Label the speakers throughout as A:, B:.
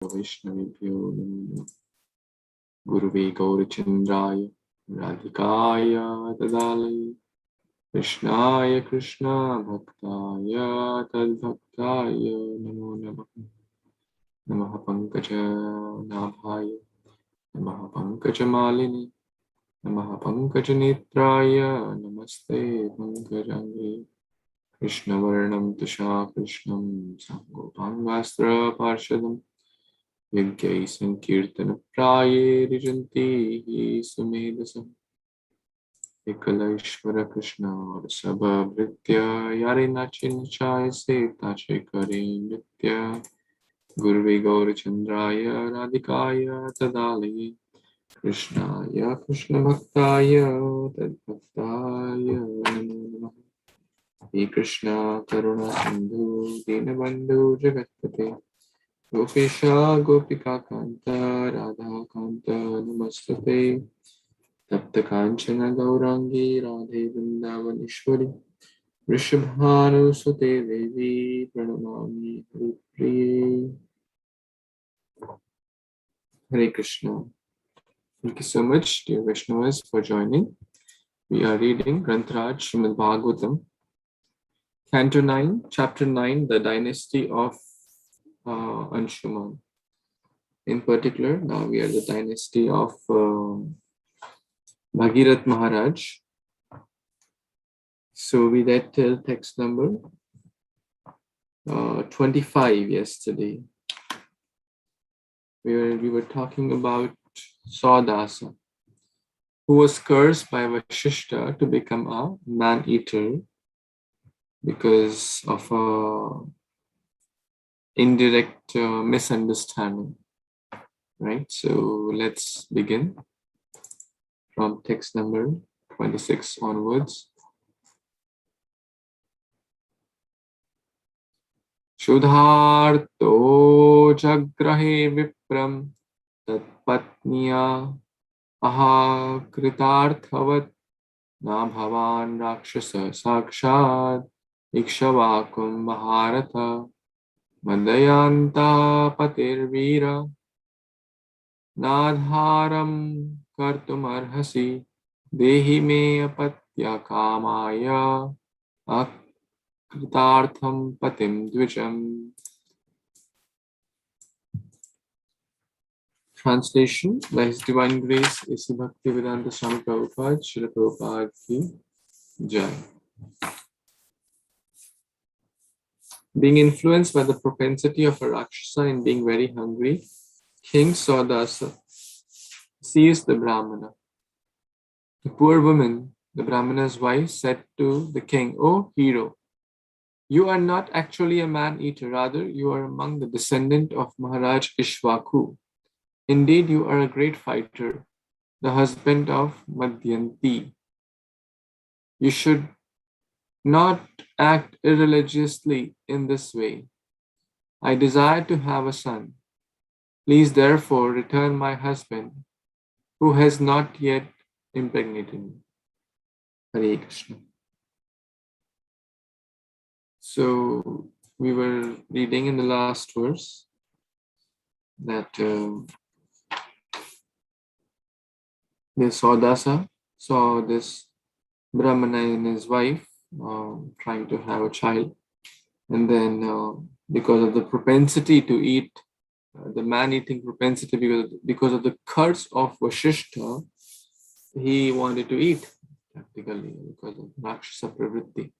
A: Vaishnavibhyo namo Guruve Gaurachandraya Radhikaya Tadalaya Krishnaya Krishna Bhaktaya Tadbhaktaya Namo Namaha Namaha Pankaja Nabhaya Namaha Pankaja Malini Namaha Pankaja Netraya Namaste Pankajange Krishna Varnam Tusha Krishnam Sangopan Vastra Parshadam Yajnai Sankirtana Praye Rijanti Sumedasam Ekalaishvara Krishna Sabha Bhritya Yare Nachin Chai Se Tache Kare Nitya Guruve Gaurachandraya Radhikaya Tadalaye Krishnaya Krishna Bhaktaya Tadbhaktaya Namo Namaha He Krishna Karuna Sindhu Dinabandhu Jagatpate Gopesha Gopika Kanta Radha Kanta Namastate Tapta Kanchana Gaurangi Radhe Vrindavaneshwari Vrishabhanu Sute Devi Pranamami Haripriye Hare Krishna. Thank you so much, dear Vaishnavas, for joining. We are reading Grantaraj Śrīmad-Bhāgavatam, Canto 9, Chapter 9, the Dynasty of Aṁśumān. In particular, now we are the dynasty of Bhagirath Maharaj. So we read till text number 25 yesterday. We were talking about Saudasa, who was cursed by Vasishtha to become a man-eater because of a indirect misunderstanding. Right? So let's begin from text number 26 onwards. Shudharto jagrahe vipram tatpatniya aha kritarthavat na bhavan rakshasa sakshad ikshavakum maharatha madayanta patirvira nadharam kartum arhasi dehi me apatya kamaya akritartham patim dvijam. Translation by His Divine Grace A.C. Bhaktivedanta Swami Prabhupada, Srila Prabhupada ki Jai. Being influenced by the propensity of a Rakshasa in being very hungry, King Saudasa seized the Brahmana. The poor woman, the Brahmana's wife, said to the king, "O hero, you are not actually a man-eater, rather you are among the descendant of Maharaj Ishvaku. Indeed, you are a great fighter, the husband of Madhyanti. You should not act irreligiously in this way. I desire to have a son. Please therefore return my husband, who has not yet impregnated me." Hare Kṛṣṇa. So we were reading in the last verse that the Saudasa saw this Brahmana and his wife trying to have a child, and then because of the propensity to eat, the man-eating propensity, because of the curse of Vasishtha, he wanted to eat practically because of Rakshasa pravritti.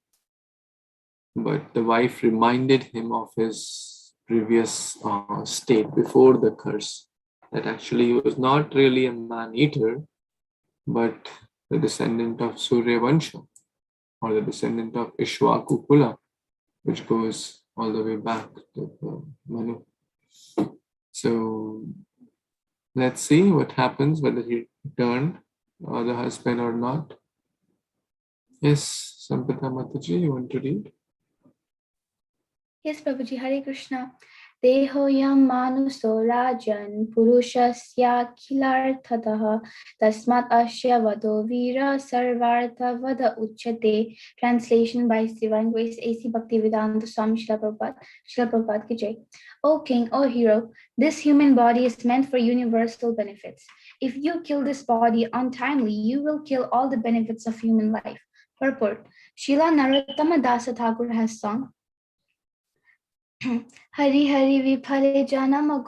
A: But the wife reminded him of his previous state before the curse, that actually he was not really a man-eater, but the descendant of Surya Vansha, or the descendant of Ishvaku Kula, which goes all the way back to Manu. So let's see what happens, whether he returned the husband or not. Yes, Sampata Mataji, you want to read?
B: Yes, Prabhuji, Hare Krishna. Dehoyam manuso rajan purushasya khilarthataha tasmat asya vado vira sarvartha vada uchyate. Translation by His Divine Grace A.C. Bhaktivedanta Swami Srila Prabhupada ki Jai. O King, O Hero, this human body is meant for universal benefits. If you kill this body untimely, you will kill all the benefits of human life. Purport. Srila Narottama Dasa Thakur has sung, Hari Hari Viphale Janama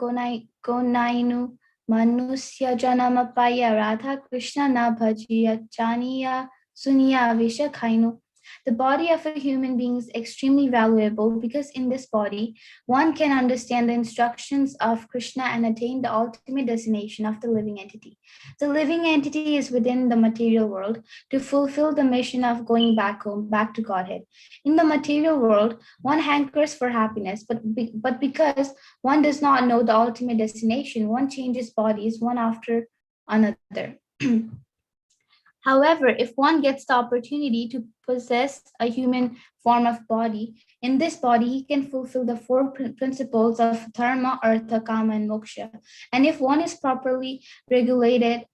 B: Gonainu Manusya Janama Paya Radha Krishna Na Bhajiya Chaniya Suniya Vishakhainu. The body of a human being is extremely valuable because in this body, one can understand the instructions of Krishna and attain the ultimate destination of the living entity. The living entity is within the material world to fulfill the mission of going back home, back to Godhead. In the material world, one hankers for happiness, but because one does not know the ultimate destination, one changes bodies one after another. However, if one gets the opportunity to possess a human form of body, in this body he can fulfill the four principles of dharma, artha, kama, and moksha. And if one is properly regulated,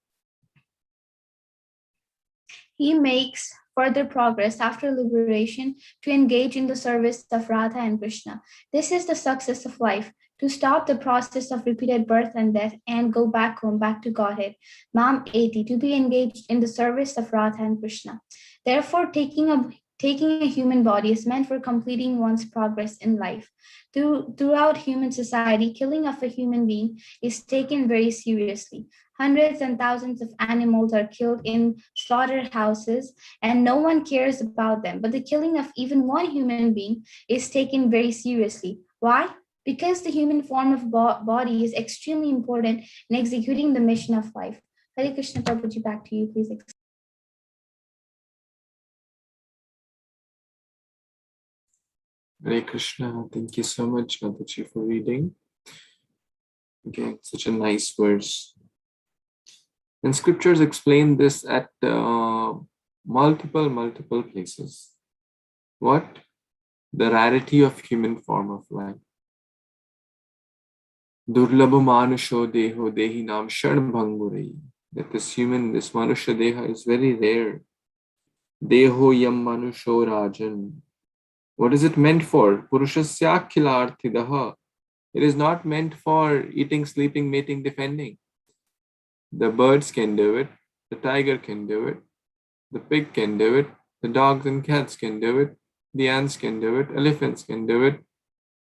B: he makes further progress after liberation to engage in the service of Radha and Krishna. This is the success of life, to stop the process of repeated birth and death and go back home, back to Godhead. Mam 80, to be engaged in the service of Radha and Krishna. Therefore, taking a human body is meant for completing one's progress in life. Throughout human society, killing of a human being is taken very seriously. Hundreds and thousands of animals are killed in slaughterhouses, and no one cares about them. But the killing of even one human being is taken very seriously. Why? Because the human form of body is extremely important in executing the mission of life. Hare Krishna, Prabhuji, back to you, please.
A: Hare Krishna, thank you so much, Mataji, for reading. Again, such a nice verse. And scriptures explain this at multiple places. What? The rarity of human form of life. Durlabha manusho deho dehi nam sharnbhangurei. That this manusha deha is very rare. Deho yam manusho rajan. What is it meant for? Purushasya khilarthidaha. It is not meant for eating, sleeping, mating, defending. The birds can do it. The tiger can do it. The pig can do it. The dogs and cats can do it. The ants can do it. Elephants can do it.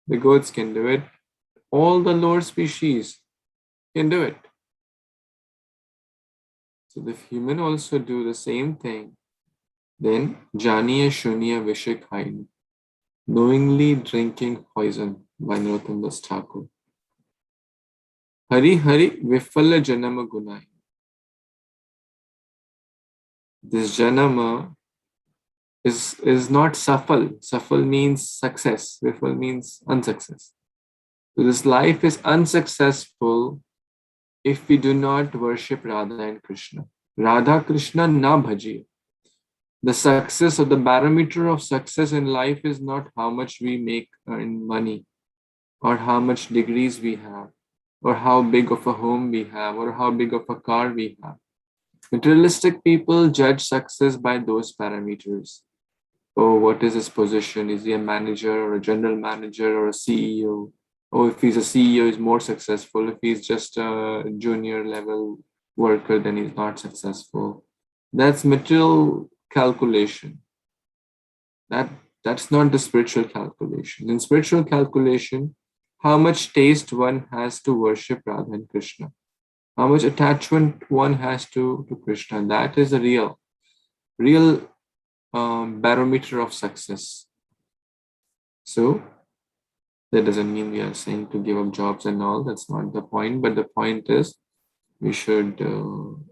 A: The goats can do it. All the lower species can do it. So the human also do the same thing. Then janiya shuniya vishakhain. Knowingly drinking poison by Nityaṁ Das Thakur. Hari Hari Vifala Janama Gunai. This Janama is not Safal. Safal means success. Vifal means unsuccess. So this life is unsuccessful if we do not worship Radha and Krishna. Radha Krishna na bhaji. The success or the barometer of success in life is not how much we make in money, or how much degrees we have, or how big of a home we have, or how big of a car we have. Materialistic people judge success by those parameters. Oh, what is his position? Is he a manager or a general manager or a CEO? Oh, if he's a CEO, he's more successful. If he's just a junior level worker, then he's not successful. That's material calculation. That's not the spiritual calculation. In spiritual calculation, how much taste one has to worship Radha and Krishna, how much attachment one has to Krishna. That is a real barometer of success. So that doesn't mean we are saying to give up jobs and all. That's not the point. But the point is we should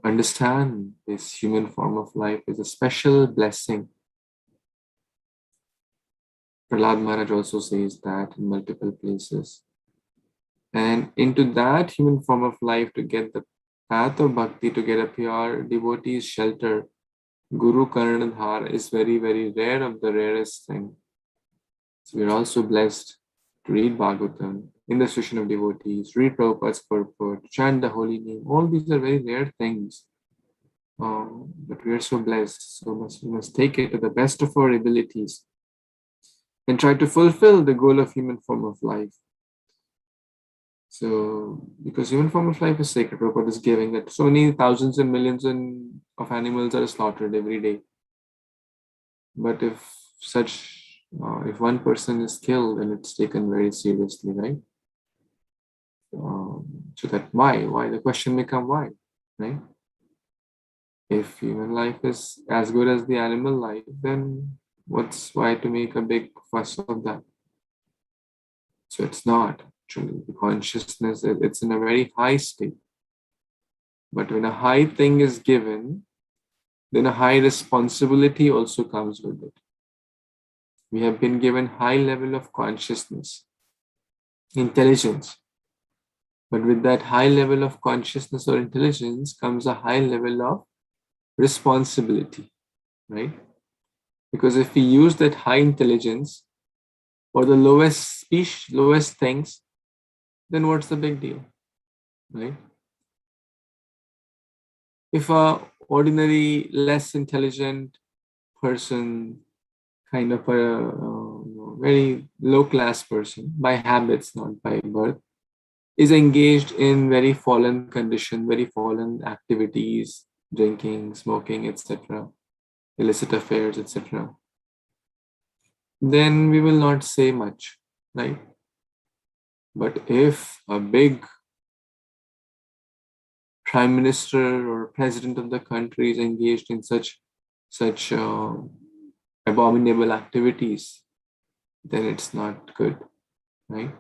A: understand this human form of life is a special blessing. Prahlad Maharaj also says that in multiple places. And into that human form of life, to get the path of bhakti, to get a pure devotee's shelter, Guru Karnadhar is very, very rare, of the rarest thing. So we're also blessed to read Bhagavatam, in the association of devotees, read Prabhupada's purport, chant the holy name. All these are very rare things. But we are so blessed, so we must take it to the best of our abilities and try to fulfill the goal of human form of life. So, because human form of life is sacred, Prabhupada is giving that so many thousands and millions of animals are slaughtered every day. But if one person is killed, then it's taken very seriously, right? So that why? The question may come why, right? If human life is as good as the animal life, then why to make a big fuss of that? So it's not actually the consciousness, it's in a very high state. But when a high thing is given, then a high responsibility also comes with it. We have been given high level of consciousness, intelligence. But with that high level of consciousness or intelligence comes a high level of responsibility, right? Because if we use that high intelligence for the lowest things, then what's the big deal, right? If a ordinary, less intelligent person, kind of a very low-class person, by habits, not by birth, is engaged in very fallen condition, very fallen activities, drinking, smoking, etc., illicit affairs, etc., then we will not say much, right? But if a big prime minister or president of the country is engaged in such abominable activities, then it's not good, right?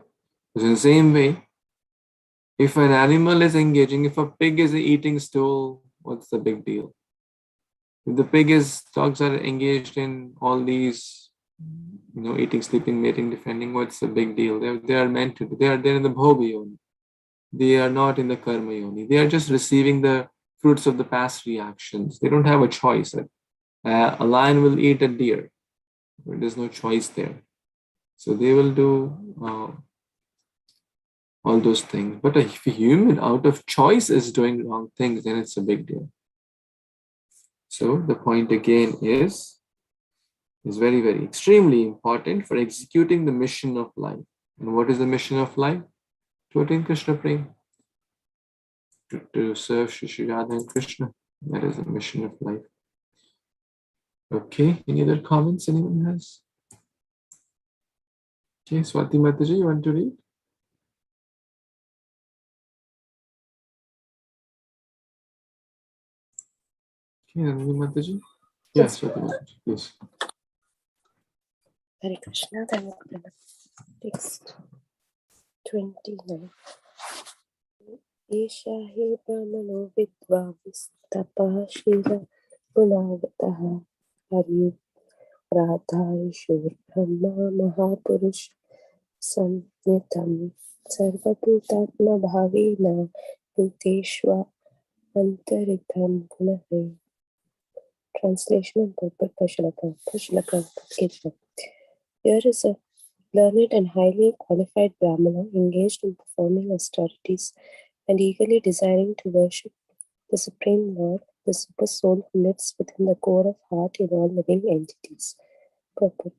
A: Because in the same way, if an animal is engaging, if a pig is eating stool, what's the big deal? If the dogs are engaged in all these, eating, sleeping, mating, defending, what's the big deal? They are meant to, they're in the bhoga yoni. They are not in the karma yoni. They are just receiving the fruits of the past reactions. They don't have a choice. A lion will eat a deer. There's no choice there. So they will do all those things. But if a human out of choice is doing wrong things, then it's a big deal. So the point again is very, very extremely important for executing the mission of life. And what is the mission of life? To attain Krishna Prem. To serve Shri Radha and Krishna. That is the mission of life. Okay, any other comments anyone has? Okay, Swati Mataji, you want to read? Okay, Nandini Mataji. Yes, Swati Mataji, please.
C: Hare Kṛṣṇa, text 29. Esha hi brahmano vidvavistapah shila gunavataha hari radhaishur brahma mahapurush samnitam sarvabhutatma bhavina bhuteshva antaritham gunahe. Translation and purport by Śrīla Prabhupada. Here is a learned and highly qualified Brahmana engaged in performing austerities and eagerly desiring to worship the Supreme Lord, the Super Soul who lives within the core of heart in all living entities. Purport.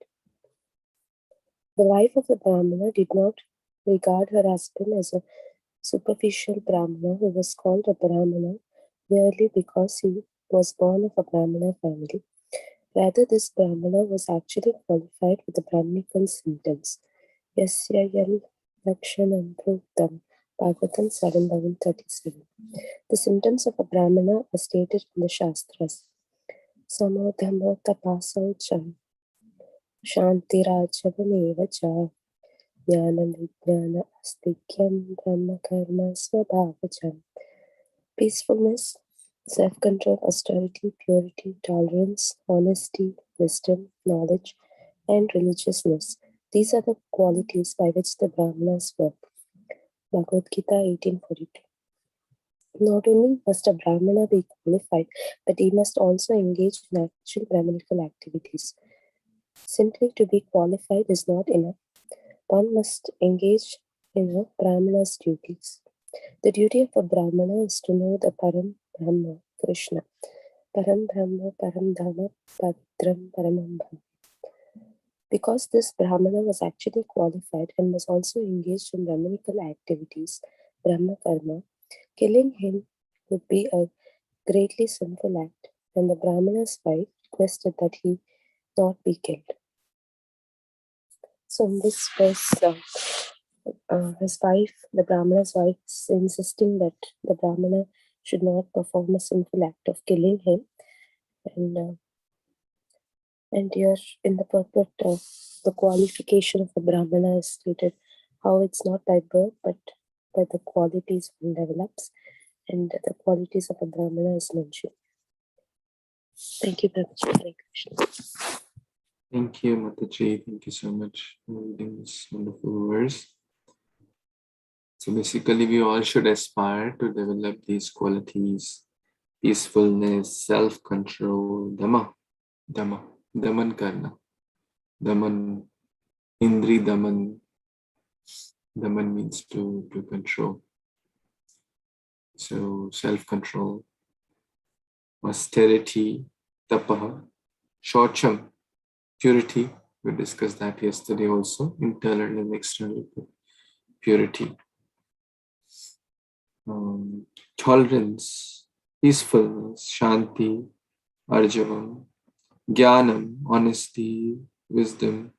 C: The wife of the Brahmana did not regard her husband as a superficial Brahmana who was called a Brahmana merely because he was born of a Brahmana family. Rather, this Brahmana was actually qualified with the Brahminical symptoms. Yasya yal lakshanam pruktam, Bhagavatam 7:37. The symptoms of a Brahmana are stated in the Shastras. Samodhamo tapasaucham, shantirajavameva cha, jnanam vijnana astikyam, brahma karma svabhavajam. Peacefulness, self-control, austerity, purity, tolerance, honesty, wisdom, knowledge, and religiousness. These are the qualities by which the Brahmanas work. Bhagavad-Gita 18:42. Not only must a Brahmana be qualified, but he must also engage in actual Brahminical activities. Simply to be qualified is not enough. one must engage in a Brahmana's duties. The duty of a Brahmana is to know the Param Brahma, Krishna. Param Brahma, Param Dhamma, Padram Paramam Bhava. Because this Brahmana was actually qualified and was also engaged in Brahmanical activities, Brahma Karma, killing him would be a greatly sinful act, and the Brahmana's wife requested that he not be killed. So in this verse, his wife, the Brahmana's wife, is insisting that the Brahmana should not perform a sinful act of killing him. And here in the purport, the qualification of a Brahmana is stated, how it's not by birth, but by the qualities one develops, and the qualities of a Brahmana is mentioned. Thank you, Prabhuji. Hare Krishna.
A: Thank you, Mataji. Thank you so much for reading this wonderful verse. So basically, we all should aspire to develop these qualities: peacefulness, self-control, daman karna, daman, indri daman. Daman means to control. So self-control, austerity, tapaha, shocham, purity. We discussed that yesterday also. Internal and external purity. Tolerance, peacefulness, shanti, arjavam, jnanam, honesty, wisdom,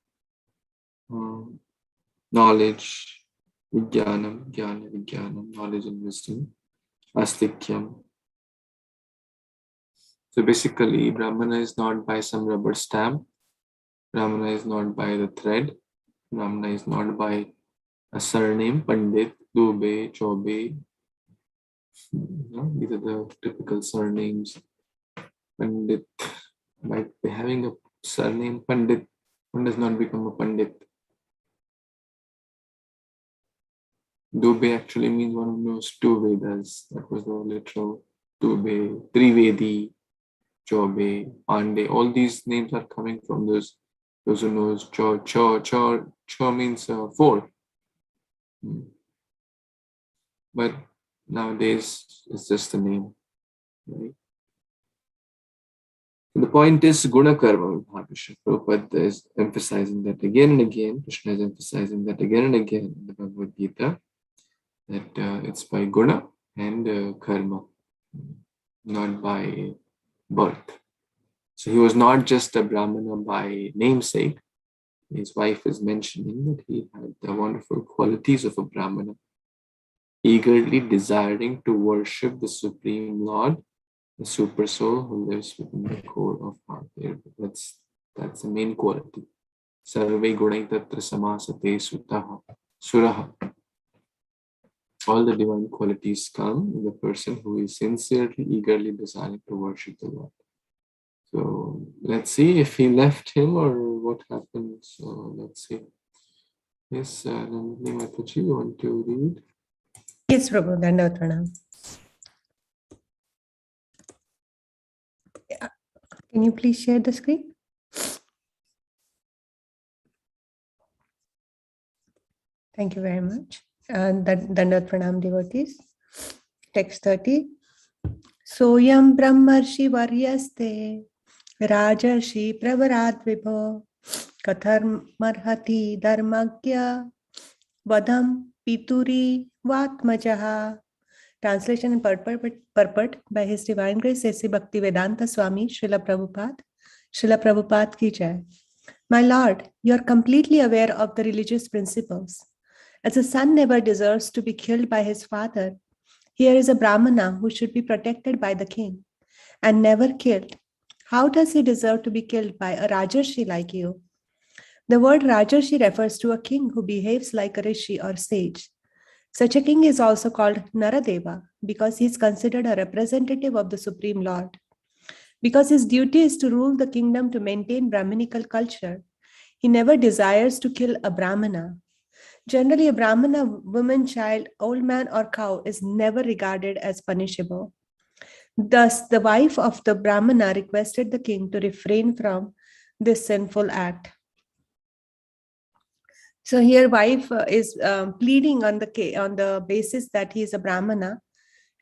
A: knowledge, vijnanam, knowledge and wisdom, astikyam. So basically, Brahmana is not by some rubber stamp. Brahmana is not by the thread. Brahmana is not by a surname, Pandit, Dube, Chobe. These are the typical surnames. Pandit might be having a surname Pandit. One does not become a Pandit. Dube actually means one who knows two Vedas. That was the literal Dube, Trivedi, Chobe, Pande. All these names are coming from those who knows Cho means four. But nowadays it's just a name, right? The point is Guna Karma Vibhaga. Prabhupada is emphasizing that again and again. Krishna is emphasizing that again and again in the Bhagavad-Gita, that it's by Guna and Karma, not by birth. So he was not just a Brahmana by namesake. His wife is mentioning that he had the wonderful qualities of a Brahmana, eagerly desiring to worship the Supreme Lord, the Super Soul who lives within the core of heart. That's the main quality. Sarve Gunaitatra Samasate Sutaha Suraha. All the divine qualities come in the person who is sincerely, eagerly desiring to worship the Lord. So let's see if he left him or what happened. So let's see. Yes, Nandini Mataji, you want to read?
D: Yes, Prabhu, Dandavat Pranam. Can you please share the screen? Thank you very much. Dandavat Pranam, devotees. Text 30. Soyam Brahmarshi Varyaste Rajarshi Pravarat Vibho Kathar Marhati Dharmagya Vadam Pituri Vatmajaha. Translation and purport by His Divine Grace S.C. Bhaktivedanta Swami Srila Prabhupada. Srila Prabhupada ki jai. My Lord, you are completely aware of the religious principles. As a son never deserves to be killed by his father, here is a Brahmana who should be protected by the king and never killed. How does he deserve to be killed by a Rajarshi like you? The word Rajarshi refers to a king who behaves like a rishi or sage. Such a king is also called Naradeva because he is considered a representative of the Supreme Lord. Because his duty is to rule the kingdom to maintain Brahminical culture, he never desires to kill a Brahmana. Generally, a Brahmana, woman, child, old man, or cow is never regarded as punishable. Thus, the wife of the Brahmana requested the king to refrain from this sinful act. So here wife is pleading on the basis that he is a Brahmana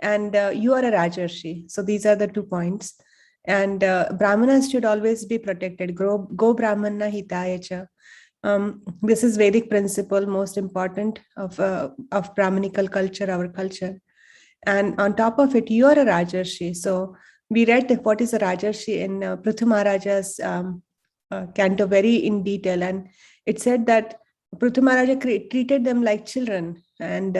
D: and you are a Rajarshi. So these are the 2 points. And Brahmanas should always be protected. Go Brahmana hitaya cha. This is Vedic principle, most important of Brahmanical culture, our culture. And on top of it, you are a Rajarshi. So we read what is a Rajarshi in Prithu Maharaja's Canto very in detail. And it said that Prithu Maharaja treated them like children. And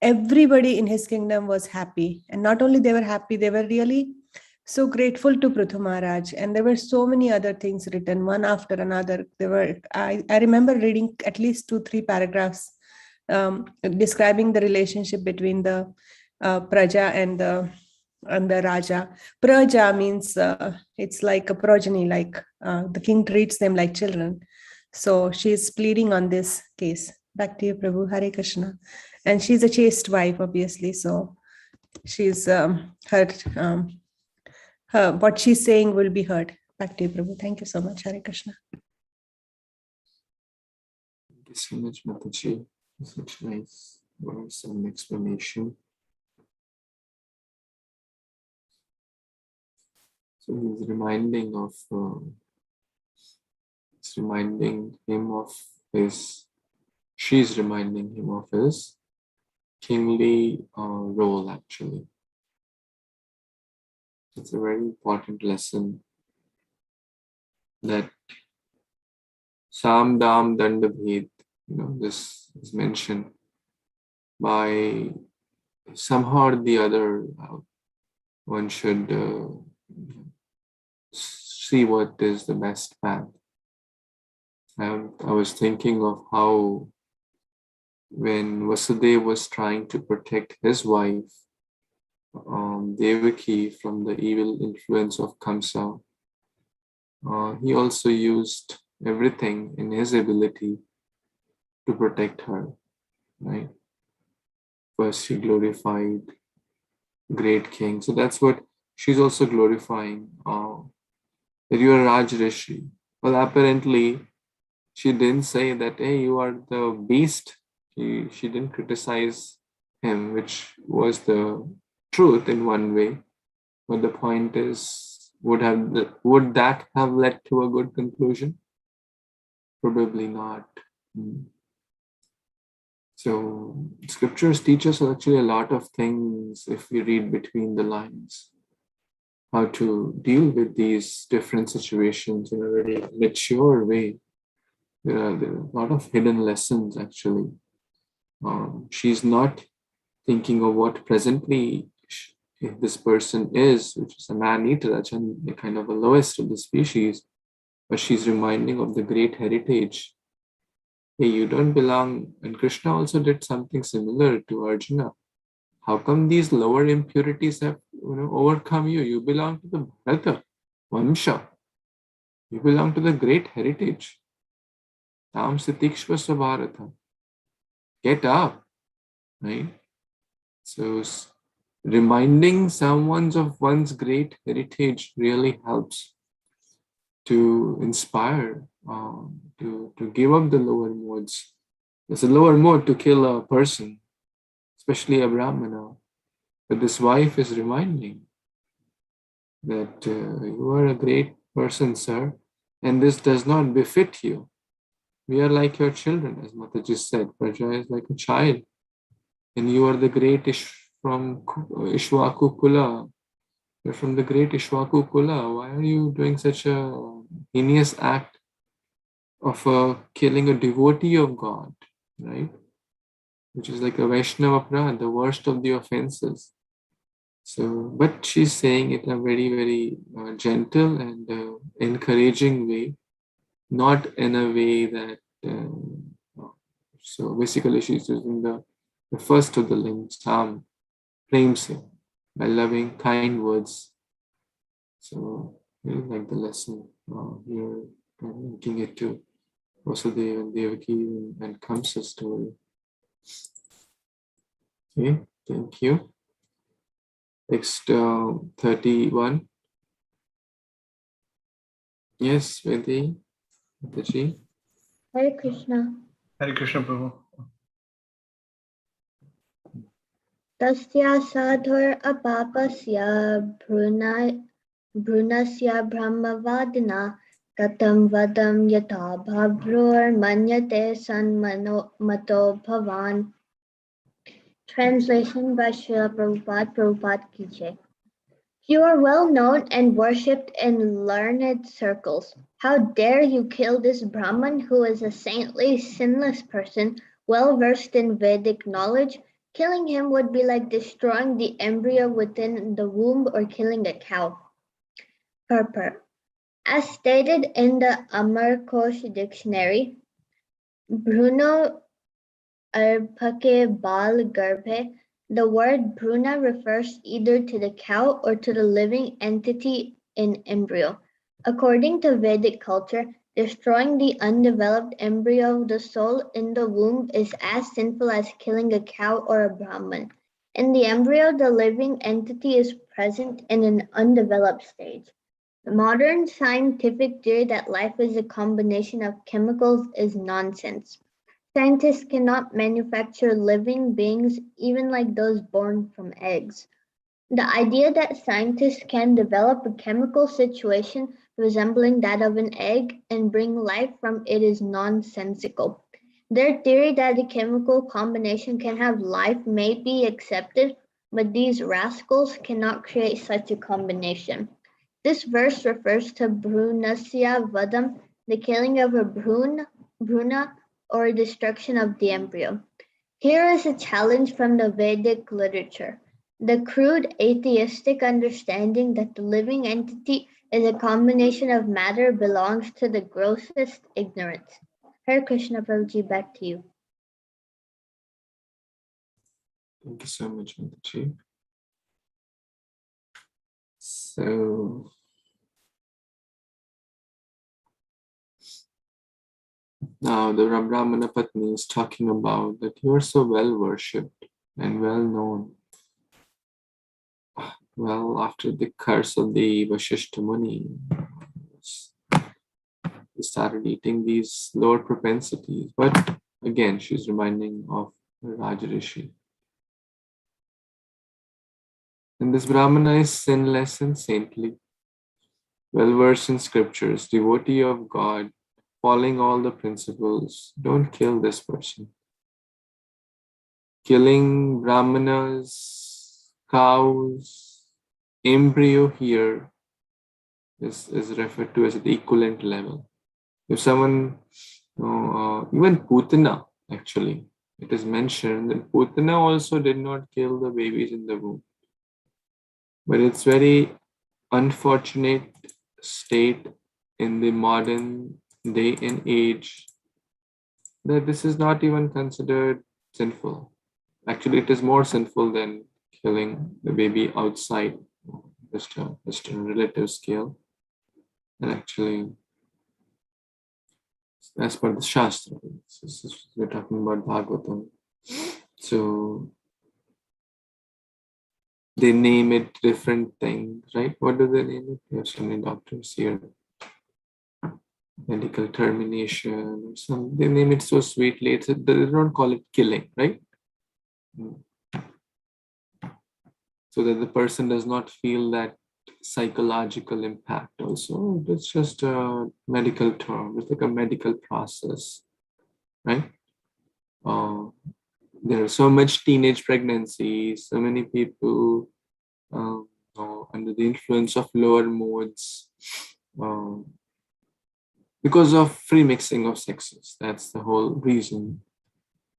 D: everybody in his kingdom was happy. And not only they were happy, they were really so grateful to Prithu Maharaj. And there were so many other things written one after another. I remember reading at least 2-3 paragraphs describing the relationship between the Praja and the Raja. Praja means it's like a progeny, like the king treats them like children. So she's pleading on this case. Back to you, Prabhu. Hare Kṛṣṇa. And she's a chaste wife, obviously. So she's what she's saying will be heard. Back to you, Prabhu. Thank you so much. Hare Kṛṣṇa.
A: Thank you so much, Mataji. Such nice words and explanation. So he's reminding him of his, she's reminding him of his kingly role, actually. It's a very important lesson that Sam Dam Danda Bhed, this is mentioned by somehow or the other, one should see what is the best path. I was thinking of how when Vasudeva was trying to protect his wife, Devaki, from the evil influence of Kamsa, he also used everything in his ability to protect her, right? First, she glorified great king. So that's what she's also glorifying, that you are Raj Rishi. Well, apparently, she didn't say that, hey, you are the beast. She didn't criticize him, which was the truth in one way. But the point is, would that have led to a good conclusion? Probably not. So scriptures teach us actually a lot of things if we read between the lines, how to deal with these different situations in a very mature way. There are a lot of hidden lessons, actually. She's not thinking of what presently this person is, which is a man-eater, a kind of the lowest of the species, but she's reminding of the great heritage. Hey, you don't belong, and Krishna also did something similar to Arjuna. How come these lower impurities have overcome you? You belong to the Bharata Vamsha. You belong to the great heritage. Tam Sitikshva Sabharata. Get up, right? So reminding someone of one's great heritage really helps to inspire, to give up the lower modes. It's a lower mode to kill a person, especially a Brahmana. But this wife is reminding that you are a great person, sir, and this does not befit you. We are like your children, as Mataji said. Praja is like a child, and you are the great from Ishwaku Kula. You're from the great Ishwaku Kula. Why are you doing such a heinous act of killing a devotee of God, right? Which is like a Vaishnava Prad, the worst of the offenses. So, but she's saying it in a very, very gentle and encouraging way, not in a way that. So basically, she's using the first of the links, Sam, claims him by loving, kind words. So, really like the lesson here, linking it to Vasudeva and Devaki and Kamsa story. Okay, thank you. Next, 31. Yes, Vedi, Mataji.
B: Hare Krishna.
E: Hare Kṛṣṇa Prabhu.
B: Tasya sadhur apapasya brunasya brahmavadina katam vadam yata bhabrur manyate mato bhavan. Translation by Srila Prabhupada, Prabhupada Ki Jai. You are well known and worshipped in learned circles. How dare you kill this Brahman who is a saintly, sinless person, well versed in Vedic knowledge? Killing him would be like destroying the embryo within the womb or killing a cow. Purport. As stated in the Amarkosh dictionary, Bruno Arpake Bal Garbhe, the word Bruna refers either to the cow or to the living entity in embryo. According to Vedic culture, destroying the undeveloped embryo of the soul in the womb is as sinful as killing a cow or a Brahman. In the embryo, the living entity is present in an undeveloped stage. The modern scientific theory that life is a combination of chemicals is nonsense. Scientists cannot manufacture living beings, even like those born from eggs. The idea that scientists can develop a chemical situation resembling that of an egg and bring life from it is nonsensical. Their theory that a chemical combination can have life may be accepted, but these rascals cannot create such a combination. This verse refers to Brunasya Vadam, the killing of a Bruna, or destruction of the embryo. Here is a challenge from the Vedic literature. The crude atheistic understanding that the living entity is a combination of matter belongs to the grossest ignorance. Hare Kṛṣṇa Prabhuji, back to you.
A: Thank you so much, Mataji. So, now the Brahmana Patni is talking about that you are so well worshipped and well known. Well, after the curse of the Vasishtha Muni, he started eating these lower propensities. But again, she's reminding of Rajarishi. And this Brahmana is sinless and saintly, well versed in scriptures, devotee of God, following all the principles. Don't kill this person. Killing Brahmanas, cows, embryo here is referred to as an equivalent level. If someone, even Putana, actually, it is mentioned that Putana also did not kill the babies in the womb. But it's very unfortunate state in the modern day and age that this is not even considered sinful. Actually, it is more sinful than killing the baby outside just a relative scale. And actually, as per the Shastra, we're talking about Bhagavatam. So they name it different things, right? What do they name it? We have so many doctors here. Medical termination or some, they name it so sweetly. They don't call it killing, right? So that the person does not feel that psychological impact also. It's just a medical term. It's like a medical process, right? There are so much teenage pregnancies, so many people under the influence of lower modes because of free mixing of sexes. That's the whole reason.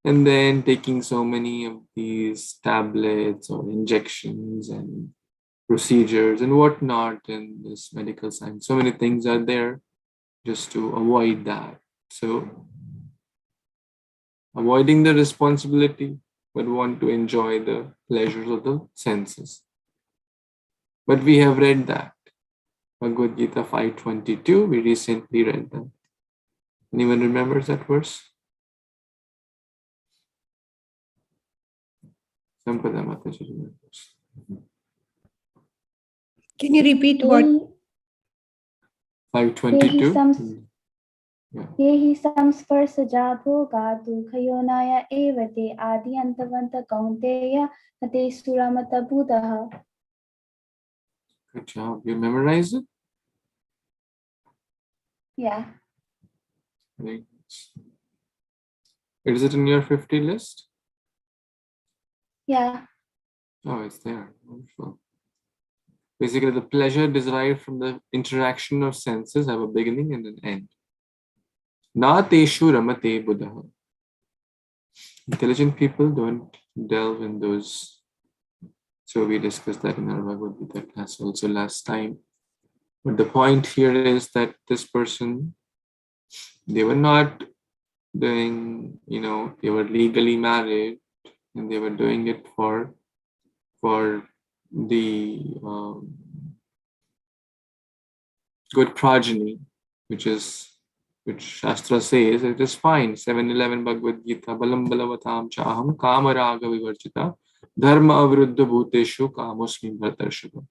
A: And then taking so many of these tablets or injections and procedures and whatnot in this medical science. So many things are there just to avoid that. So avoiding the responsibility, but want to enjoy the pleasures of the senses. But we have read that. Bhagavad-Gita 5.22, we recently read that. Anyone remembers that verse? Sampada Mataji remembers.
D: Can you repeat what?
A: 5.22. Yeah.
B: Yehi samsparsaja bhoga dukkhayonaya evate adi antavanta kaunteya hate suramata buddha.
A: Good job. You memorized it?
B: Yeah.
A: Right. Is it in your 50 list?
B: Yeah.
A: Oh, it's there. Wonderful. Basically, the pleasure derived from the interaction of senses have a beginning and an end. Na teshu ramate buddha. Intelligent people don't delve in those. So we discussed that in our Bhagavad-Gita class also last time. But the point here is that this person, they were not doing, they were legally married and they were doing it for the good progeny, which Shastra says it is fine. 7:11 Bhagavad-Gita, balam balavatam chaham kamaraga vivarchita dharma avruddha bhuteshu kamosmi bhartarshava.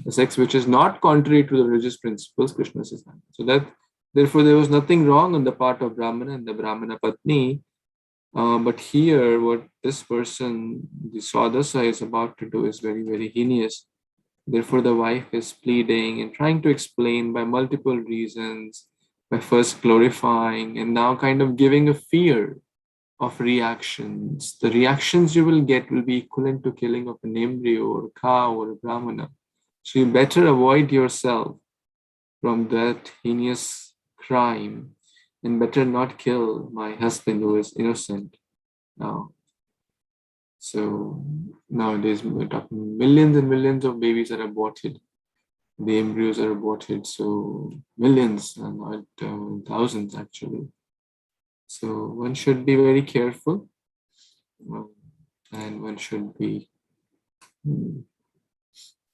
A: The sex which is not contrary to the religious principles, Krishna says. So that therefore there was nothing wrong on the part of Brahmana and the Brahmana Patni. But here, what this person, the Swadasa, is about to do is very, very heinous. Therefore, the wife is pleading and trying to explain by multiple reasons, by first glorifying and now kind of giving a fear of reactions. The reactions you will get will be equivalent to killing of an embryo or a cow or a Brahmana. So you better avoid yourself from that heinous crime and better not kill my husband who is innocent now. So nowadays we're talking millions and millions of babies are aborted. The embryos are aborted, so millions and not thousands actually. So one should be very careful and one should be in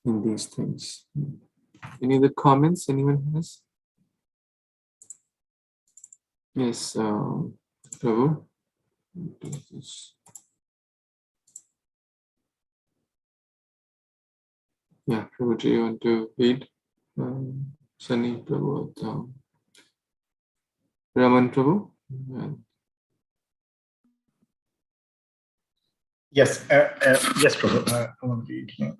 A: these things. Any other comments anyone has? Yes, Prabhu. Yeah, Prabhu, do you want to read? Sunny Prabhu, Raman Prabhu?
E: Yes, yes, Prabhu. I want to read here.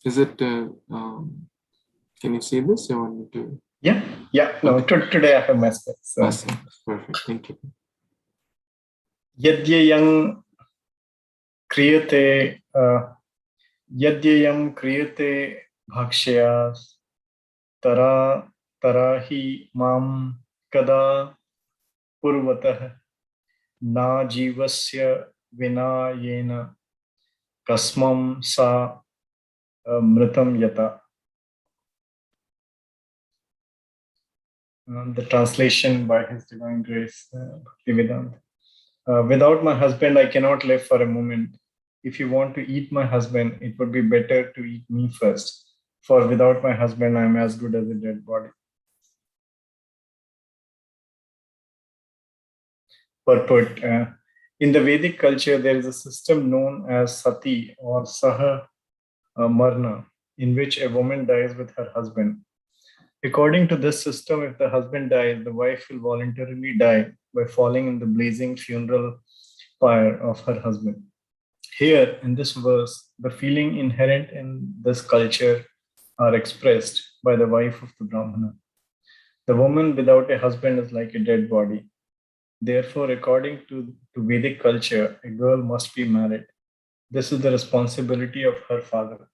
A: Is it, can you see this? You want me to?
E: Yeah. No, today I have my specs. So.
A: Awesome. Perfect. Thank you.
E: Yadyayam kriyate bhakshya tarahi mam kada purvatah na jivasya vina yena kasmam sa mritam yata. The translation by His Divine Grace, Bhaktivedanta. Without my husband, I cannot live for a moment. If you want to eat my husband, it would be better to eat me first. For without my husband, I am as good as a dead body. Purport. In the Vedic culture, there is a system known as sati or saha marna, in which a woman dies with her husband. According to this system, if the husband dies, the wife will voluntarily die by falling in the blazing funeral pyre of her husband. Here, in this verse, the feeling inherent in this culture are expressed by the wife of the Brahmana. The woman without a husband is like a dead body. Therefore, according to Vedic culture, a girl must be married. This is the responsibility of her father.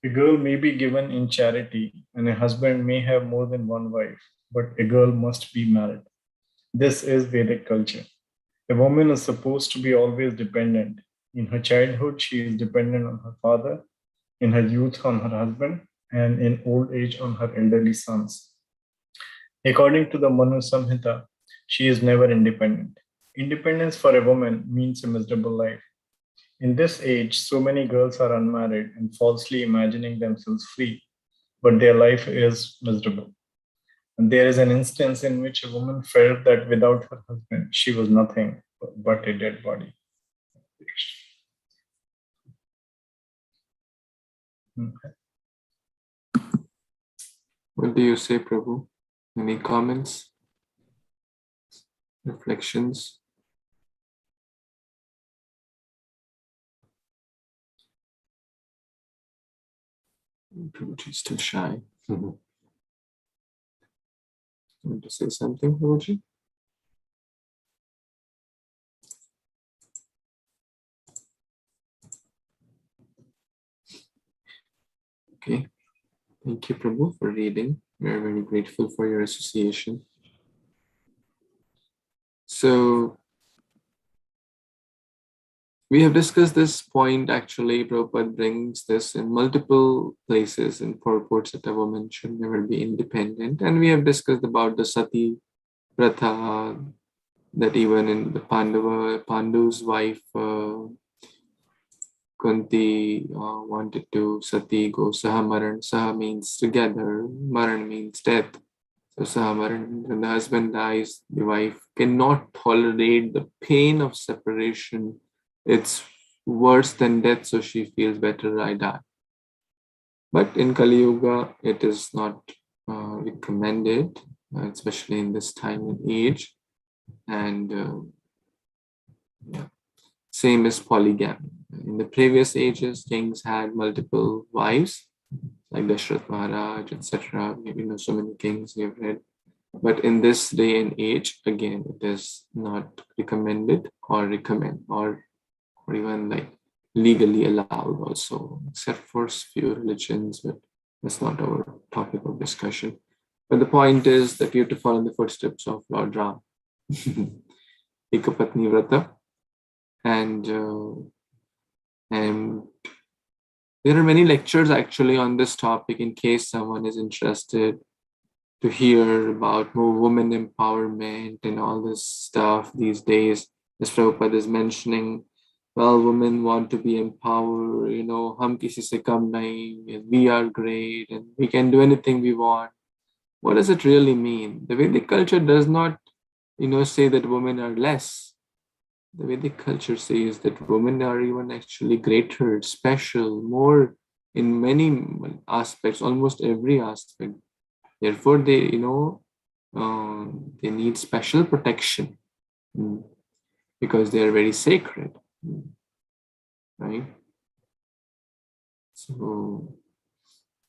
E: A girl may be given in charity, and a husband may have more than one wife, but a girl must be married. This is Vedic culture. A woman is supposed to be always dependent. In her childhood, she is dependent on her father, in her youth on her husband, and in old age on her elderly sons. According to the Manu Samhita, she is never independent. Independence for a woman means a miserable life. In this age, so many girls are unmarried and falsely imagining themselves free, but their life is miserable. And there is an instance in which a woman felt that without her husband, she was nothing but a dead body.
A: What do you say, Prabhu? Any comments, reflections? Prabhuji is still shy. Want to say something, Prabhuji? Okay. Thank you, Prabhu, for reading. We are very grateful for your association. So, we have discussed this point. Actually, Prabhupada brings this in multiple places in purports that I will mention. Never be independent. And we have discussed about the sati pratha, that even in the Pandu's wife, Kunti wanted to sati go sahamaran. Saha means together, maran means death. So sahamaran, when the husband dies, the wife cannot tolerate the pain of separation. It's worse than death, so she feels better I die. But in Kali Yuga, it is not recommended, especially in this time and age. And same as polygamy. In the previous ages, kings had multiple wives, like Dashrath Maharaj, etc. You know, so many kings we have read. But in this day and age, again, it is not recommended or even like legally allowed also, except for few religions, but that's not our topic of discussion. But the point is that you have to follow in the footsteps of Lord Ram. Ekapatni Vrata. And there are many lectures actually on this topic in case someone is interested to hear about more women empowerment and all this stuff these days. As Prabhupada is mentioning, well, women want to be empowered, you know, hum kisi se kam nahi, and we are great and we can do anything we want. What does it really mean? The Vedic culture does not, say that women are less. The Vedic culture says that women are even actually greater, special, more in many aspects, almost every aspect. Therefore, they, they need special protection because they are very sacred, right? So,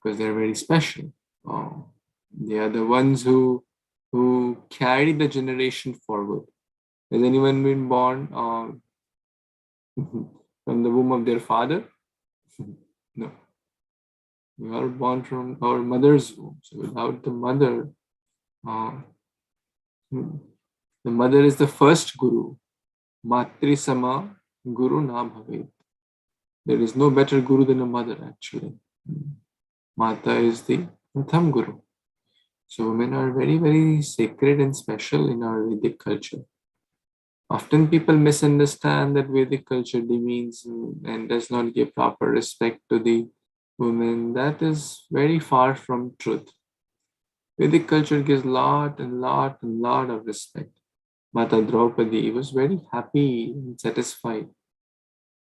A: because they're very special, they are the ones who carry the generation forward. Has anyone been born from the womb of their father? No. We are born from our mother's womb. So without the mother, the mother is the first guru. Matri sama guru na bhavet. There is no better guru than a mother actually. Mata is the pratham guru. So women are very, very sacred and special in our Vedic culture. Often people misunderstand that Vedic culture demeans and does not give proper respect to the women. That is very far from truth. Vedic culture gives lot of respect. Mata Draupadi was very happy and satisfied.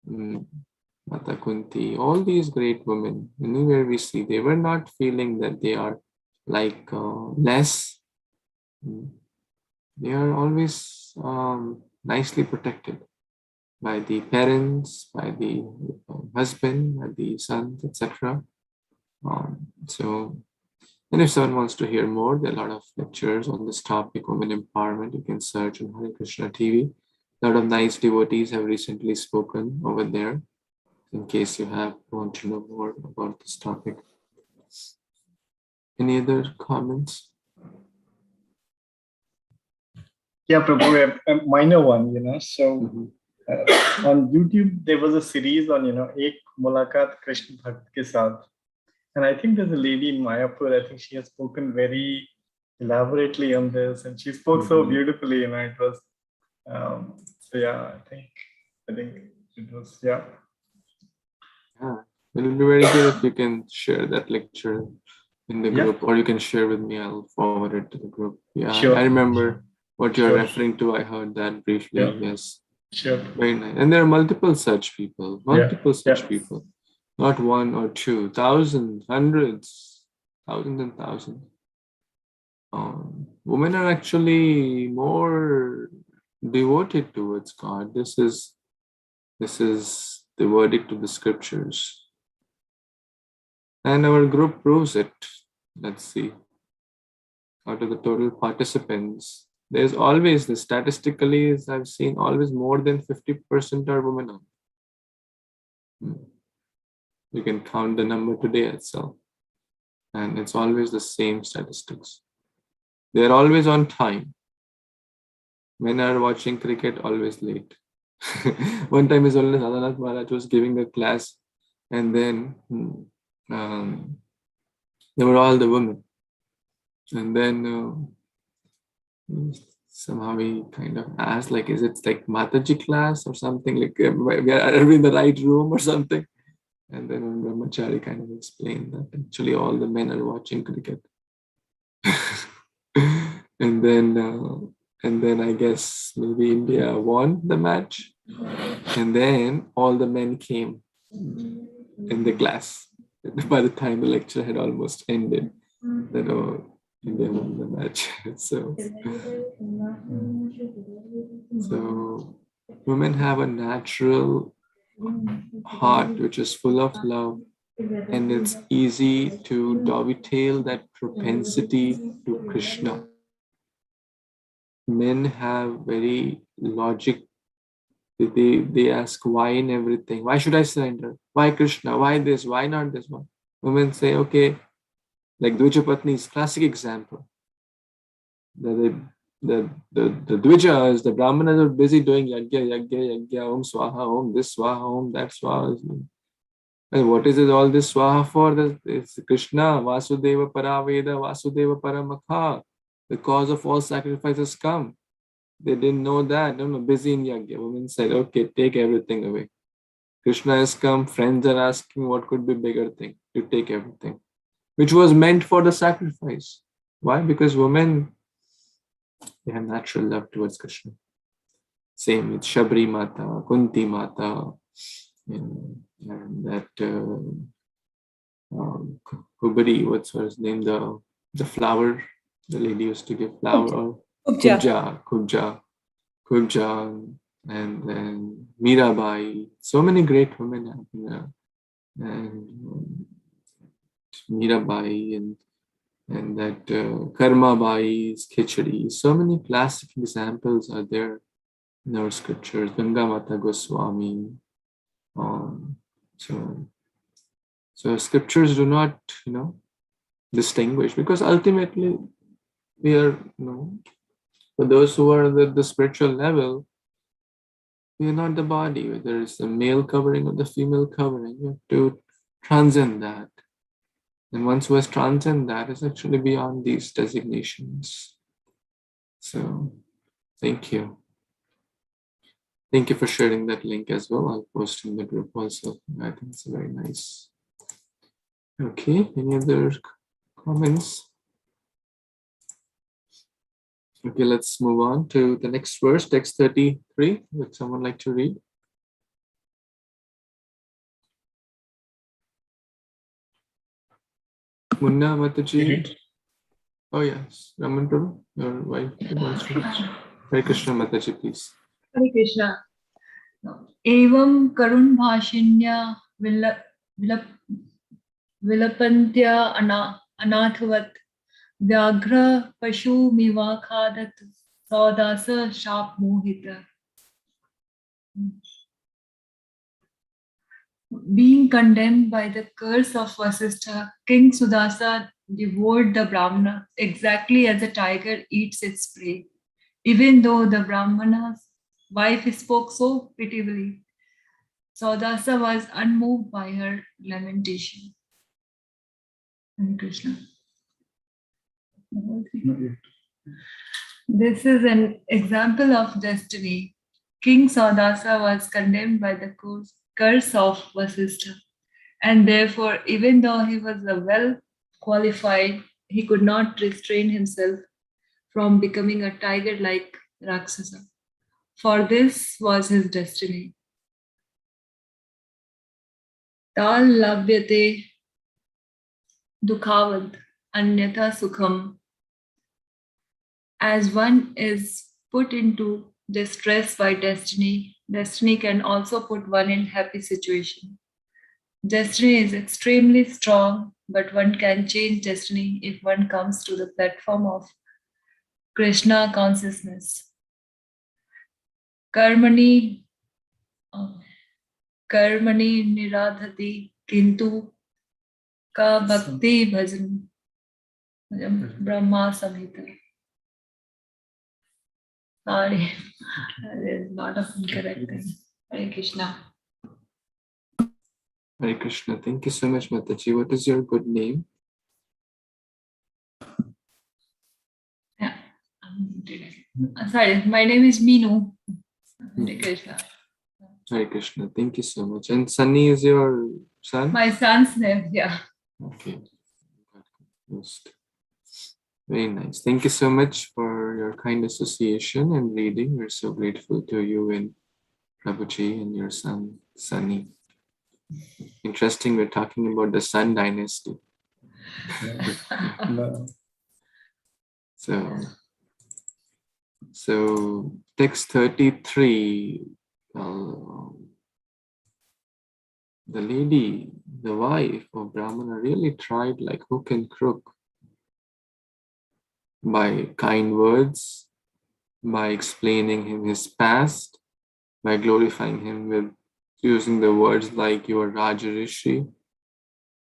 A: Mata Kunti, all these great women, anywhere we see, they were not feeling that they are like less. They are always nicely protected by the parents, by the husband, by the sons, etc. And if someone wants to hear more, there are a lot of lectures on this topic, women empowerment. You can search on Hare Kṛṣṇa TV. A lot of nice devotees have recently spoken over there, in case you want to know more about this topic. Any other comments?
E: Yeah, Prabhu, a minor one, So on YouTube, there was a series on, Ek Mulakat Krishna Bhakt ke Saath. And I think there's a lady in Mayapur, I think she has spoken very elaborately on this, and she spoke so beautifully, it was, so yeah, I think it was, yeah.
A: Yeah, it will be very good if you can share that lecture in the group, or you can share with me, I'll forward it to the group. Yeah, sure. I remember what you're referring to. I heard that briefly, yes.
E: Sure.
A: Very nice. And there are multiple such people, people. Not one or two, thousands, hundreds, thousands and thousands. women are actually more devoted towards God. This is the verdict of the scriptures. And our group proves it. Let's see. Out of the total participants, there's always the statistically, as I've seen, always more than 50% are women. You can count the number today itself. And it's always the same statistics. They're always on time. Men are watching cricket always late. One time His Holiness Adanath Maharaj was giving a class, and then they were all the women. And then somehow he kind of asked, like, is it like Mataji class or something? Like, are we in the right room or something? And then Brahmachari kind of explained that actually all the men are watching cricket. And then I guess maybe India won the match. And then all the men came in the class. By the time the lecture had almost ended, then India won the match. So women have a natural heart which is full of love, and it's easy to dovetail that propensity to Krishna. Men have very logic. They ask why in everything. Why should I surrender? Why Krishna? Why this? Why not this one? Women say, okay, like Dvijapatni's classic example. The Dvijas, the Brahmanas are busy doing yagya, om swaha, om this swaha, om that swaha. And what is it all this swaha for? It's Krishna, Vasudeva Paraveda, Vasudeva Paramakha. The cause of all sacrifices come. They didn't know that. No, busy in yagya. Women said, okay, take everything away. Krishna has come. Friends are asking what could be bigger thing. You take everything, which was meant for the sacrifice. Why? Because women, they have natural love towards Krishna. Same with Shabri Mata, Kunti Mata, and that Kubari, what's her name? The flower. The lady used to give flower. Kubja, and then Mirabai. So many great women have, and Mirabai and that Karma Bai's Khichdi. So many classic examples are there in our scriptures. Ganga Mata Goswami. So scriptures do not, distinguish, because ultimately we are, for those who are at the spiritual level, we are not the body, whether it's the male covering or the female covering. You have to transcend that. And once who has transcended that is actually beyond these designations. So, thank you. Thank you for sharing that link as well. I'll post in the group also. I think it's very nice. Okay, any other comments? Okay, let's move on to the next verse, text 33. Would someone like to read? Munna Mataji. Oh yes, Raman Prabhu, your wife wants to read. Hare Kṛṣṇa Mataji, please.
F: Hare Krishna. Evam karun bhashinya vilapantya anathavat vyagra pashu miva khadat saudasa shap mohita. Being condemned by the curse of Vasishtha, King Sudasa devoured the Brahmana exactly as a tiger eats its prey. Even though the Brahmana's wife spoke so pitiably, Saudasa was unmoved by her lamentation. Hare Krishna. This is an example of destiny. King Saudasa was condemned by the curse of Vasishtha, and therefore, even though he was well qualified, he could not restrain himself from becoming a tiger-like Rakshasa. For this was his destiny. Tal labhyate dukhavad anyatha sukham As one is put into distress by destiny, destiny can also put one in happy situation. Destiny is extremely strong, but one can change destiny if one comes to the platform of Krishna consciousness. Karmani niradhati kintu ka bhakti bhajan Brahma Samhita. Sorry, there's a lot of incorrect things. Hare Krishna.
A: Hare Krishna. Thank you so much, Mataji. What is your good name?
F: Yeah. Sorry, my name is Meenu. Hare Krishna.
A: Hare Krishna. Thank you so much. And Sunny is your son?
F: My son's name, yeah.
A: Okay. Very nice. Thank you so much for your kind association and reading. We're so grateful to you and Prabhuji and your son, Sunny. Interesting, we're talking about the Sun Dynasty.
E: No.
A: So text 33, the lady, the wife of Brahmana really tried like hook and crook by kind words, by explaining him his past, by glorifying him with using the words like you are Raja Rishi,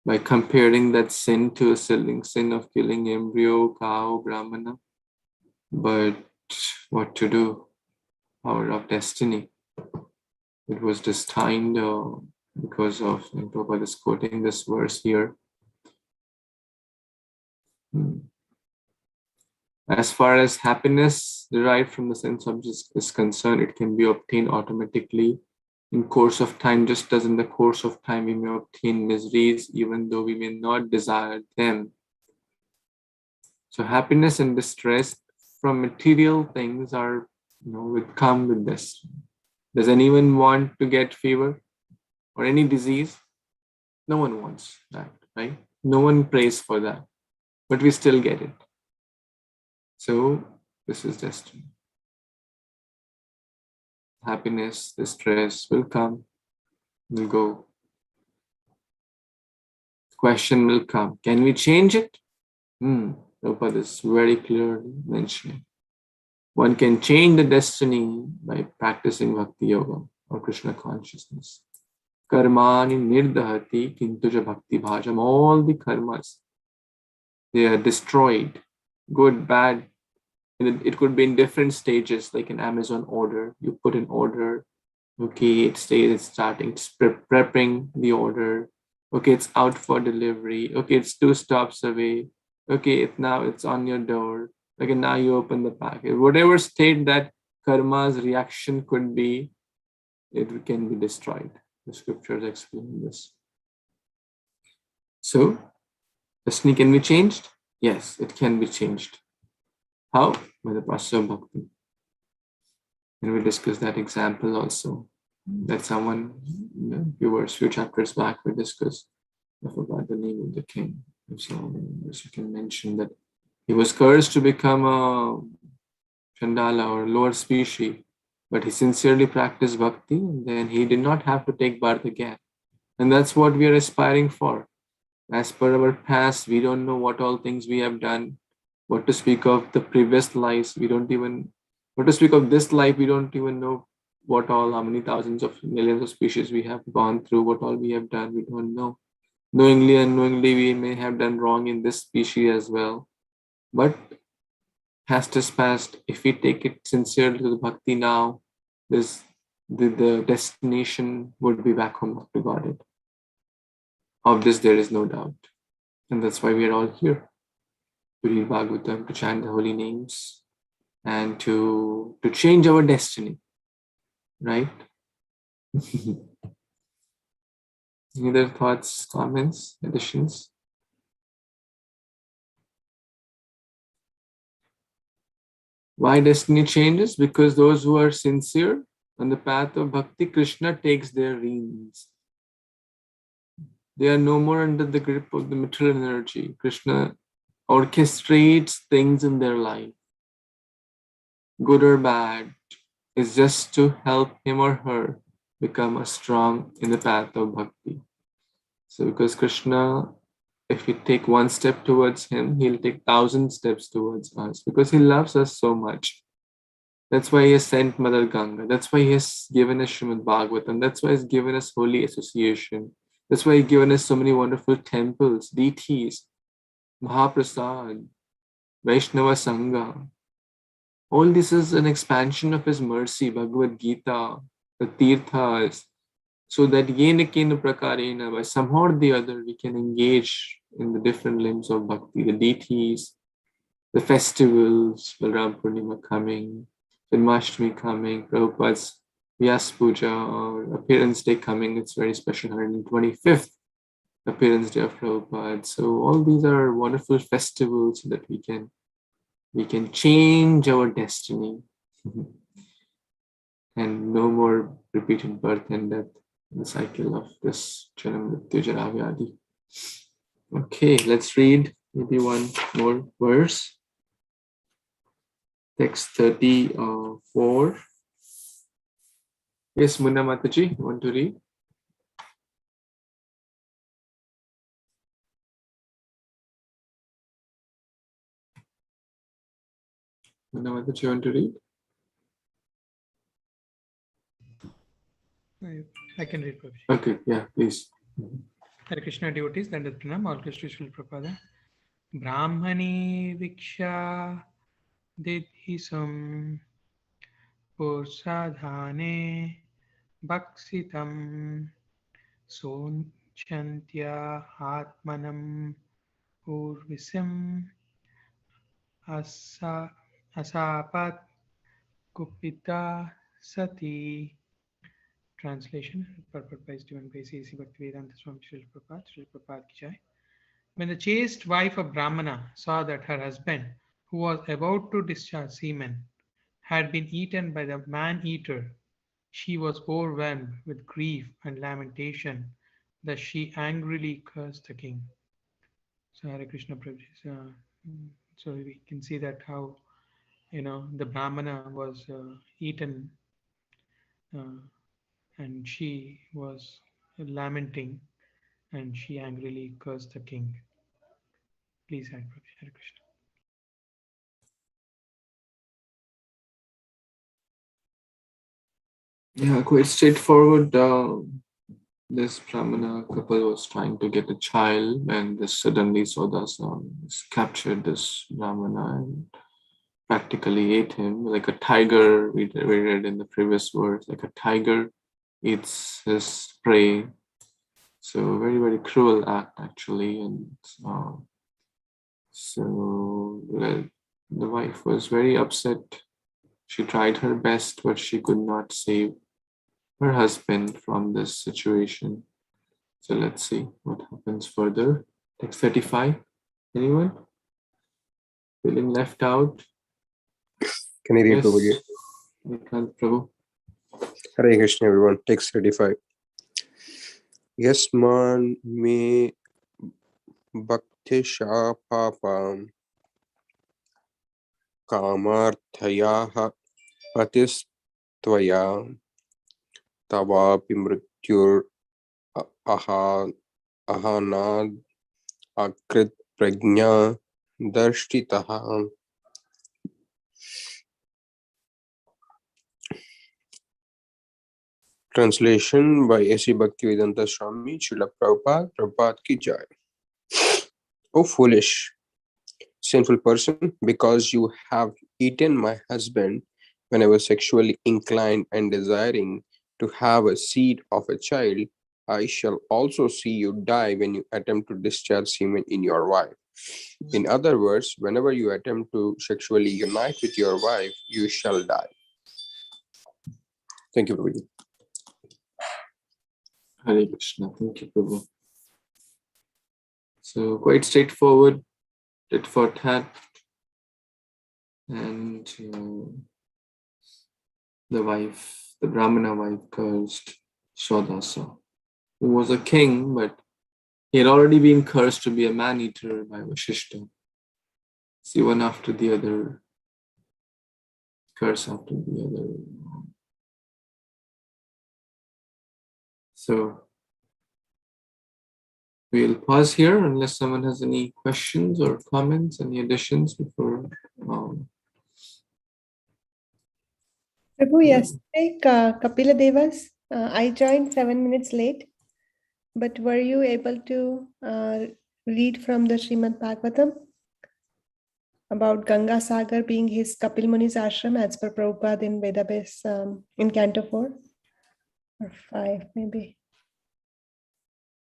A: by comparing that sin to a sin of killing embryo, cow, Brahmana. But what to do? Power of destiny. It was destined because of, and Prabhupada is quoting this verse here. As far as happiness derived from the sense object is concerned, it can be obtained automatically in course of time, just as in the course of time we may obtain miseries even though we may not desire them. So happiness and distress from material things are, would come with this. Does anyone want to get fever or any disease? No one wants that, right? No one prays for that, but we still get it. So this is destiny. Happiness, distress will come, will go. Question will come. Can we change it? Prabhupada is very clearly mentioning. One can change the destiny by practicing Bhakti Yoga or Krishna consciousness. Karmani nirdahati kintuja bhakti bhajam. All the karmas, they are destroyed. Good, bad. And it could be in different stages, like an Amazon order. You put an order. Okay, it's starting, it's prepping the order. Okay, it's out for delivery. Okay, it's 2 stops away. Okay, now it's on your door. Okay, now you open the package. Whatever state that karma's reaction could be, it can be destroyed. The scriptures explain this. So, destiny can be changed? Yes, it can be changed. How? By the process of bhakti. And we discussed that example also. That someone, few chapters back, we discussed, I forgot the name of the king. So you can mention that he was cursed to become a Chandala or lower species, but he sincerely practiced bhakti, and then he did not have to take birth again. And that's what we are aspiring for. As per our past, we don't know what all things we have done. What to speak of the previous lives, what to speak of this life, we don't even know how many thousands of millions of species we have gone through, what all we have done, we don't know. Knowingly, unknowingly, we may have done wrong in this species as well. But past is past. If we take it sincerely to the bhakti now, the destination would be back home to Godhead. Of this, there is no doubt. And that's why we are all here. To read Bhagavatam, to chant the holy names, and to change our destiny, right? Any other thoughts, comments, additions? Why destiny changes? Because those who are sincere on the path of bhakti, Krishna takes their reins. They are no more under the grip of the material energy. Krishna orchestrates things in their life. good or bad, is just to help him or her become strong in the path of bhakti. So because Krishna, if we take one step towards him, he'll take 1,000 steps towards us because he loves us so much. That's why he has sent Mother Ganga. That's why he has given us Śrīmad-Bhāgavatam. That's why he's given us holy association. That's why he's given us so many wonderful temples, deities, Mahaprasad, Vaishnava Sangha. All this is an expansion of his mercy, Bhagavad-Gita, the Tirthas, so that yena kena prakarena, by somehow or the other, we can engage in the different limbs of bhakti, the deities, the festivals, Balram Purnima coming, Janmashtami coming, Prabhupada's Vyas Puja or Appearance Day coming. It's very special, 125th Appearance Day of Prabhupada. So all these are wonderful festivals so that we can change our destiny and no more repeated birth and death, the cycle of this Janam Mrityu Jara Vyadi. Okay, let's read maybe one more verse. Text 34. Yes, Munna Mataji, you want to read? Munna Mataji, you want to read?
G: I can read, Prabhuji.
A: Okay, yeah, please.
G: Hare Kṛṣṇa devotees, Dandat Pranam, all Krishna Srila Prabhupada. Brahmani Viksha Didhisam Pursadhane Bhaksitam Sonchantya Atmanam Urvisim Asapat Kupita Sati. Translation, purport by Divine Grace, A.C. Bhaktivedanta Swami Srila Prabhupada ki jai. When the chaste wife of Brahmana saw that her husband, who was about to discharge semen, had been eaten by the man-eater, she was overwhelmed with grief and lamentation. Thus she angrily cursed the king. So Hare Kṛṣṇa Prabhuji. So we can see that how, the Brahmana was eaten and she was lamenting and she angrily cursed the king. Please, Hare Kṛṣṇa.
A: Yeah, quite straightforward. This Brahmana couple was trying to get a child, and this suddenly Sodasa captured this Brahmana and practically ate him like a tiger. We read in the previous verse, like a tiger eats his prey. So very, very cruel act actually. And so the wife was very upset. She tried her best, but she could not save her husband from this situation. So let's see what happens further. Text 35. Anyone? Feeling left out?
H: Can I read,
A: Yes.
H: Prabhuji?
A: Nikant Prabhu.
H: Hare Krishna, everyone. Text 35. Yasman me bhaktisha papam kamarthayaha patistvaya tavapi mrityur ahanad akrit prajna darshitaha. Translation by A.C. Bhaktivedanta Swami Srila Prabhupada, Prabhupada ki jai. O foolish, sinful person, because you have eaten my husband when I was sexually inclined and desiring to have a seed of a child, I shall also see you die when you attempt to discharge semen in your wife. In other words, whenever you attempt to sexually unite with your wife, you shall die. Thank you, Prabhuji.
A: Hare Krishna. Thank you, Prabhu. So quite straightforward, tit for tat. And the Brahmana wife cursed Shodasa, who was a king, but he had already been cursed to be a man-eater by Vasishta. See, one after the other, curse after the other. So we'll pause here unless someone has any questions or comments, any additions before.
D: Prabhu, yesterday, Kapila Devas, I joined 7 minutes late, but were you able to read from the Śrīmad-Bhāgavatam about Ganga Sagar being his Kapil Muni's ashram as per Prabhupada in Vedabase in Canto 4 or 5 maybe?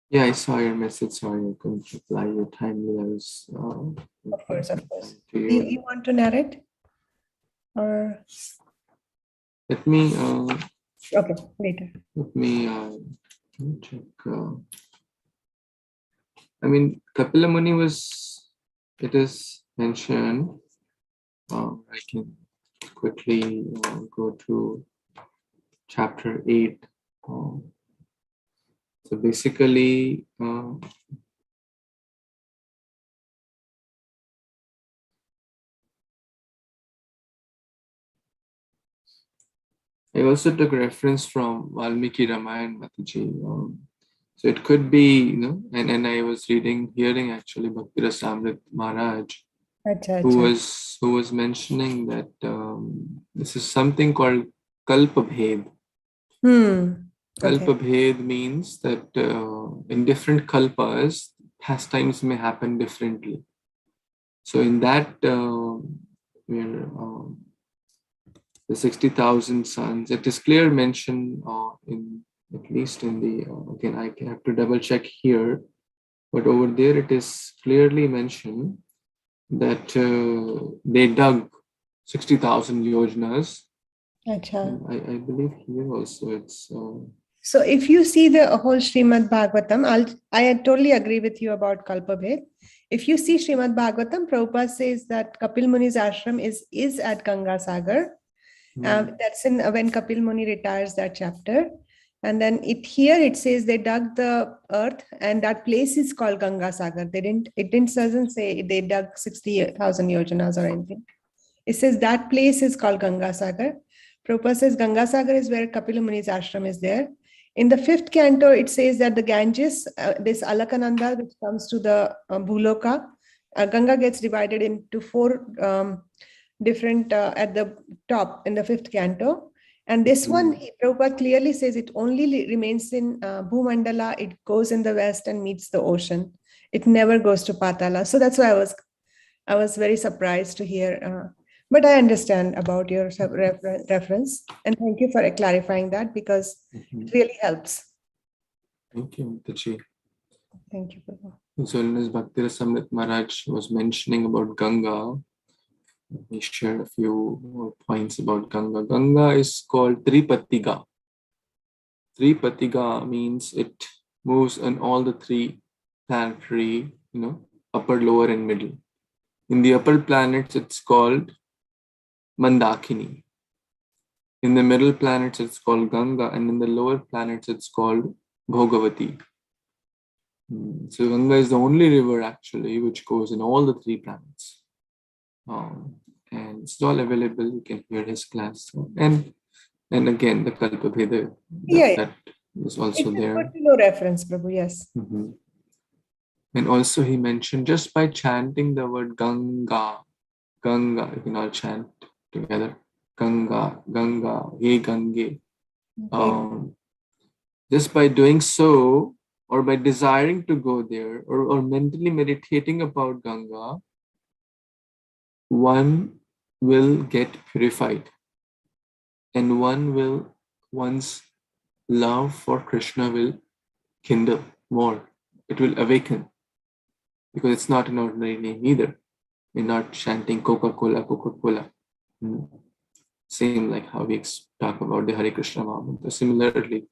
A: Yeah, I saw your message. Sorry, I couldn't reply you timely. I was.
D: Of course.
A: to
D: You want to narrate? Or
A: let me.
D: okay, later.
A: Let me check. I mean, Kapila Muni it is mentioned. I can quickly go to chapter 8. So basically, I also took reference from Valmiki Ramayana, Mataji. So it could be, and I was hearing actually Bhakti Rasamrit Maharaj, who was mentioning that this is something called Kalpabhed. Kalpabhed means that in different kalpas, pastimes may happen differently. So in that, where the 60,000 sons, it is clear mention in at least in the again I have to double check here, but over there it is clearly mentioned that they dug 60,000 yojanas. I believe here also it's.
D: So if you see the whole Śrīmad-Bhāgavatam, I totally agree with you about Kalpabhed. If you see Śrīmad-Bhāgavatam, Prabhupada says that Kapil Muni's ashram is at Ganga Sagar. That's in when Kapil Muni retires, that chapter. And then here it says they dug the earth and that place is called Ganga Sagar. It doesn't say they dug 60,000 yojanas or anything. It says that place is called Ganga Sagar. Prabhupada says Ganga Sagar is where Kapil Muni's ashram is there. In the 5th canto, it says that the Ganges, this Alakananda, which comes to the Bhuloka, Ganga gets divided into 4 different at the top in the 5th canto. And this one, Prabhupada clearly says it only remains in Bhumandala. It goes in the west and meets the ocean. It never goes to Patala. So that's why I was very surprised to hear. But I understand about your reference. And thank you for clarifying that because it really helps.
A: Thank you, Mataji.
D: Thank you, Prabhu.
A: So as Bhakti Rasamrit Maharaj was mentioning about Ganga, let me share a few more points about Ganga. Ganga is called Tripatiga. Tripatiga means it moves on all the 3 planetary, upper, lower, and middle. In the upper planets, it's called Mandakini. In the middle planets, it's called Ganga, and in the lower planets, it's called Bhogavati. So Ganga is the only river actually which goes in all the 3 planets. And it's all available. You can hear his class. And again, the Kalpabheda that is also
D: it's
A: there.
D: Good to know reference, Prabhu, yes.
A: And also he mentioned just by chanting the word Ganga, Ganga, you can all chant together. Ganga, Ganga, Ye Gange. Just by doing so, or by desiring to go there, or mentally meditating about Ganga, one will get purified. And one's love for Krishna will kindle more. It will awaken. Because it's not an ordinary name either. We're not chanting Coca-Cola, Coca-Cola. Same like how we talk about the Hare Kṛṣṇa Mantra. Similarly,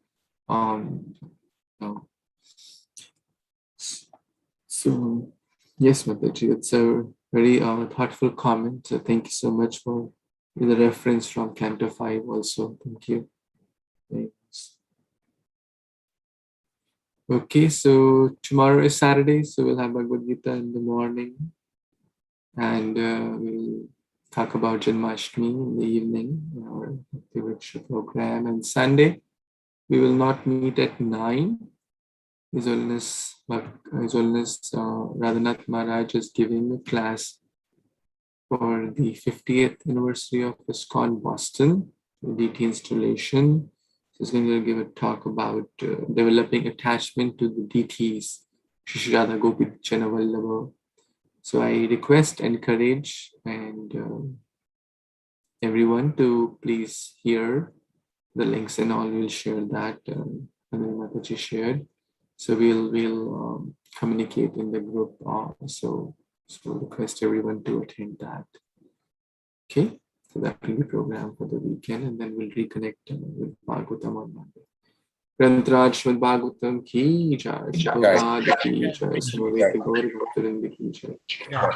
A: so yes, Mataji, it's a very thoughtful comment. So thank you so much for the reference from Canto 5 also. Thank you. Thanks. Okay, so tomorrow is Saturday, so we'll have Bhagavad-Gita in the morning. And we'll talk about Janmashtami in the evening, our Bhakti program. And Sunday, we will not meet at 9. His Holiness Radhanath Maharaj is giving a class for the 50th anniversary of ISKCON Boston, the deity installation. He's going to give a talk about developing attachment to the deities, Shri Radha Gopi Chana Vallabha. So I request, encourage, and everyone to please hear the links and all. We'll share that. Mataji shared. So we'll communicate in the group. So request everyone to attend that. Okay, so that will be programmed for the weekend, and then we'll reconnect with Bhagavatam on Monday. Grantraj Śrīmad-Bhāgavatam ki jai, Prabhupada ki jai, Samaveta Gaur Bhaktarvrinda ki jai.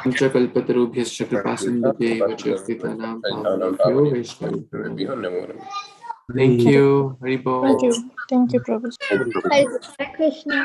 A: Pancha kalpatarubhyascha kripasindhubhyev Vachakritanam Pavanebhyo Vaishnavibhyo. Thank you. Hari Bol.
I: Thank you. Thank you, Prabhu.
B: Hare Krishna.